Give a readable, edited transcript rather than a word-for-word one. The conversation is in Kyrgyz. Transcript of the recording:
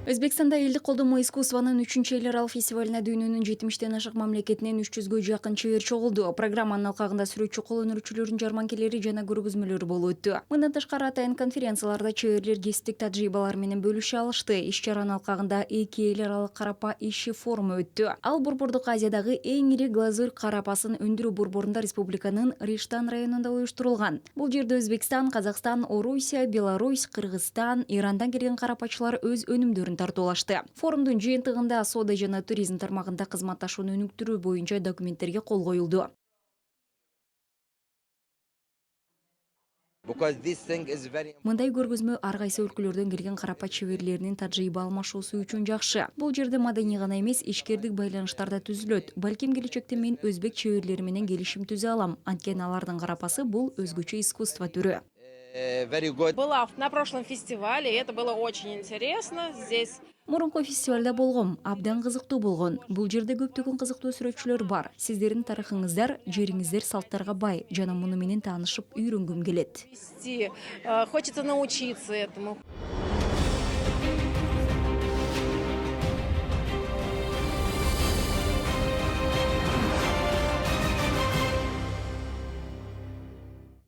Өзбекстанда элдик колдонмо искусствонун 3-чү эл аралык фестивалына дүйнөнүн 70 ашык мамлекетинен 300гө жакын чебер чогулду. Программанын алкагында сүрөтчү кол өнөрчүлөрүнүн жарманкелери жана көргөзмөлөрү болуп өттү. Мындан тышкары атайын конференцияларда чеберлер кесиптик тажрыйбалар менен бөлүшө алышты. Иш-чаранын алкагында 2 эл аралык карапа иши форуму өттү. Ал Борбордук Азиядагы эң ири глазурь карапасын өндүрүү борборунда республиканын Риштан районунда уюштурулган. Бул жерде Өзбекстан, Казакстан, Орусия, Беларусь, Кыргызстан, Ирандан келген карапачылар өз өнүмдөрүн тартуулашты. Форумдун жыйынтыгында соода жана туризм тармагында кызматташууну өнүктүрүү боюнча документтерге кол коюлду. Мындай көргөзмө ар кайсы өлкөлөрдөн келген карапа чеберлеринин тажрыйба алмашуусу үчүн жакшы. Бул жерде маданий гана эмес, ишкердик байланыштар да түзүлөт. Балким келечекте мен өзбек чеберлери менен келишим түзө алам. Анткени алардын карапасы бул өзгөчө искусство түрү. Была на прошлом фестивале, и это было очень интересно. Здесь Мурунку фестивалда болгом, абдан кызыктуу болгон. Бул жерде көптөгөн кызыктуу сүрөтчүлөр бар. Сиздердин тарыхыңыздар, жериңиздер салттарга бай жана муну менен таанышып, үйрөнгүм келет. вести, хочется научиться этому.